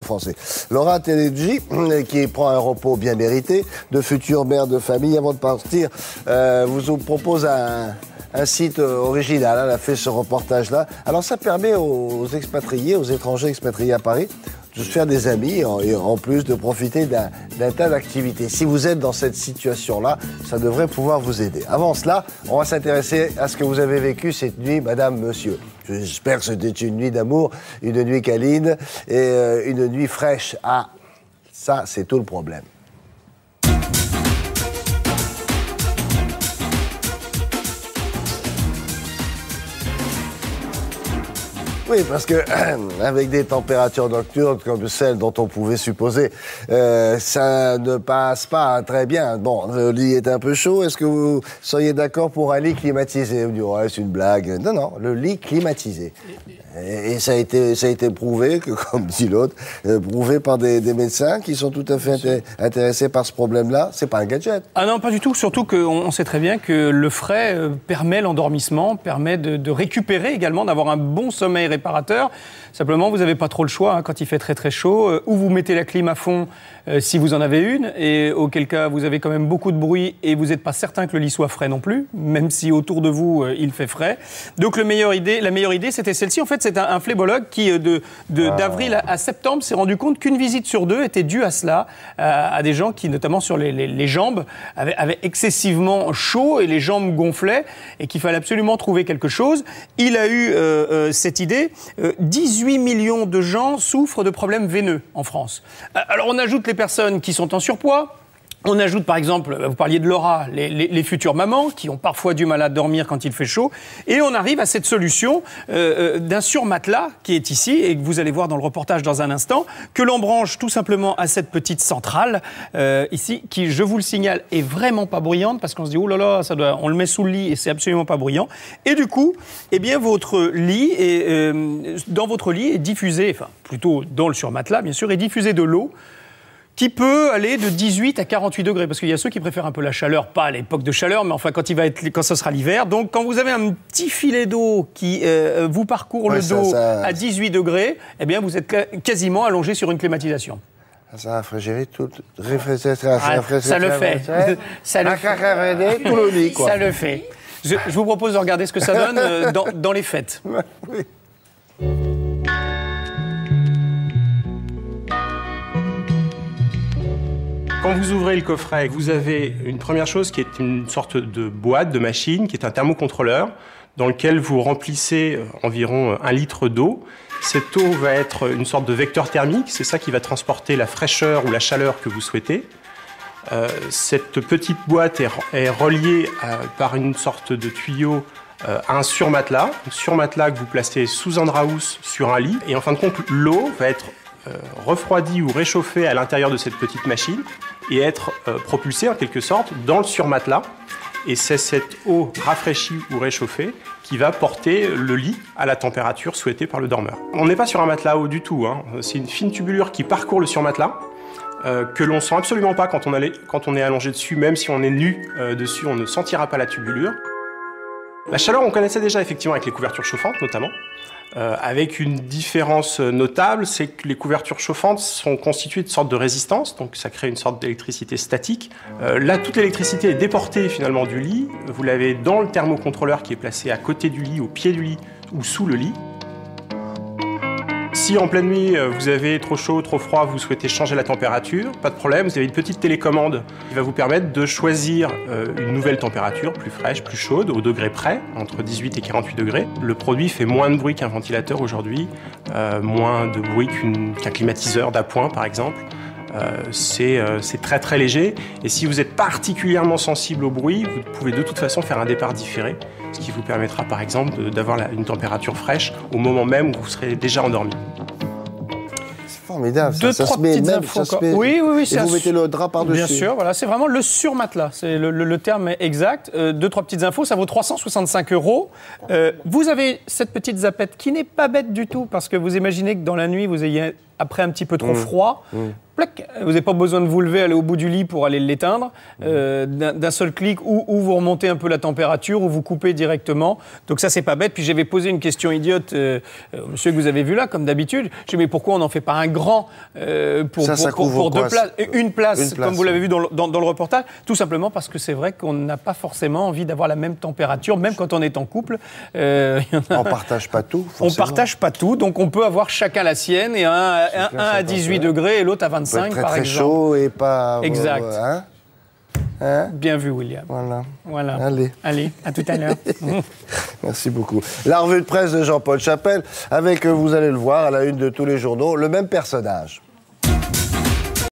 français. Laura Teleggi, qui prend un repos bien mérité, de future mère de famille. Avant de partir, vous propose un site original. Elle a fait ce reportage-là. Alors, ça permet aux expatriés, aux étrangers expatriés à Paris, de se faire des amis et en plus de profiter d'un tas d'activités. Si vous êtes dans cette situation-là, ça devrait pouvoir vous aider. Avant cela, on va s'intéresser à ce que vous avez vécu cette nuit, madame, monsieur. J'espère que c'était une nuit d'amour, une nuit câline et une nuit fraîche. Ah, ça, c'est tout le problème. Oui, parce que avec des températures nocturnes comme celles dont on pouvait supposer, ça ne passe pas très bien. Bon, le lit est un peu chaud. Est-ce que vous seriez d'accord pour un lit climatisé? Vous dites, ouais, c'est une blague. Non, non, le lit climatisé. Et ça a été prouvé, comme dit l'autre, prouvé par des médecins qui sont tout à fait intéressés par ce problème-là. C'est pas un gadget. Ah non, pas du tout. Surtout qu'on sait très bien que le frais permet l'endormissement, permet de récupérer également, d'avoir un bon sommeil réparateur. Simplement, vous n'avez pas trop le choix quand il fait très très chaud. Ou vous mettez la clim à fond si vous en avez une, et auquel cas vous avez quand même beaucoup de bruit et vous n'êtes pas certain que le lit soit frais non plus, même si autour de vous il fait frais. Donc la meilleure idée, c'était celle-ci. En fait, c'est un phlébologue qui, d'avril à septembre, s'est rendu compte qu'une visite sur deux était due à cela, à des gens qui, notamment sur les jambes, avaient excessivement chaud et les jambes gonflaient et qu'il fallait absolument trouver quelque chose. Il a eu cette idée. 18 millions de gens souffrent de problèmes veineux en France. Alors on ajoute les personnes qui sont en surpoids. On ajoute par exemple, vous parliez de Laura, les futures mamans qui ont parfois du mal à dormir quand il fait chaud. Et on arrive à cette solution d'un surmatelas qui est ici et que vous allez voir dans le reportage dans un instant, que l'on branche tout simplement à cette petite centrale ici, qui, je vous le signale, est vraiment pas bruyante parce qu'on se dit, oh là là, on le met sous le lit et c'est absolument pas bruyant. Et du coup, eh bien, dans votre lit est diffusé, enfin plutôt dans le surmatelas bien sûr, est diffusée de l'eau qui peut aller de 18 à 48 degrés, parce qu'il y a ceux qui préfèrent un peu la chaleur, pas à l'époque de chaleur, mais enfin quand ce sera l'hiver. Donc quand vous avez un petit filet d'eau qui vous parcourt le dos à 18 degrés, eh bien vous êtes quasiment allongé sur une climatisation. Ça rafraîchit tout. Ça le fait. Ça le fait. Tout le lit, quoi. Ça le fait. Je vous propose de regarder ce que ça donne dans les fêtes. Oui. Quand vous ouvrez le coffret, vous avez une première chose qui est une sorte de boîte, de machine, qui est un thermocontrôleur, dans lequel vous remplissez environ 1 litre d'eau. Cette eau va être une sorte de vecteur thermique, c'est ça qui va transporter la fraîcheur ou la chaleur que vous souhaitez. Cette petite boîte est reliée par une sorte de tuyau à un surmatelas que vous placez sous un drap housse sur un lit. Et en fin de compte, l'eau va être refroidie ou réchauffée à l'intérieur de cette petite machine et être propulsée en quelque sorte dans le surmatelas. Et c'est cette eau rafraîchie ou réchauffée qui va porter le lit à la température souhaitée par le dormeur. On n'est pas sur un matelas haut du tout, hein. C'est une fine tubulure qui parcourt le surmatelas, que l'on sent absolument pas quand on est allongé dessus, même si on est nu dessus, on ne sentira pas la tubulure. La chaleur, on connaissait déjà effectivement avec les couvertures chauffantes notamment. Avec une différence notable, c'est que les couvertures chauffantes sont constituées de sortes de résistances, donc ça crée une sorte d'électricité statique. Là, toute l'électricité est déportée finalement du lit. Vous l'avez dans le thermocontrôleur qui est placé à côté du lit, au pied du lit ou sous le lit. Si en pleine nuit, vous avez trop chaud, trop froid, vous souhaitez changer la température, pas de problème, vous avez une petite télécommande qui va vous permettre de choisir une nouvelle température, plus fraîche, plus chaude, au degré près, entre 18 et 48 degrés. Le produit fait moins de bruit qu'un ventilateur aujourd'hui, moins de bruit qu'un climatiseur d'appoint par exemple. C'est très très léger, et si vous êtes particulièrement sensible au bruit, vous pouvez de toute façon faire un départ différé, ce qui vous permettra par exemple d'avoir une température fraîche au moment même où vous serez déjà endormi. C'est formidable. Trois petites infos. Oui. Et vous mettez le drap par-dessus. Bien sûr, voilà, c'est vraiment le surmatelas, c'est le terme exact. 2-3 petites infos, ça vaut 365 €. Vous avez cette petite zappette qui n'est pas bête du tout, parce que vous imaginez que dans la nuit, vous ayez après un petit peu trop froid, plac, vous n'avez pas besoin de vous lever, aller au bout du lit pour aller l'éteindre, d'un seul clic, ou vous remontez un peu la température, ou vous coupez directement. Donc ça, c'est pas bête. Puis j'avais posé une question idiote, monsieur que vous avez vu là, comme d'habitude. Je dis, mais pourquoi on n'en fait pas un grand pour deux places, une place, comme vous l'avez vu dans le reportage? Tout simplement parce que c'est vrai qu'on n'a pas forcément envie d'avoir la même température, même quand on est en couple. On partage pas tout, forcément. On partage pas tout, donc on peut avoir chacun la sienne, et un à 18 degrés et l'autre à 25, très, par très exemple. chaud et pas... Exact. Hein? Bien vu, William. Voilà. Allez, à tout à l'heure. Merci beaucoup. La revue de presse de Jean-Paul Chapelle, avec, vous allez le voir, à la une de tous les journaux, le même personnage.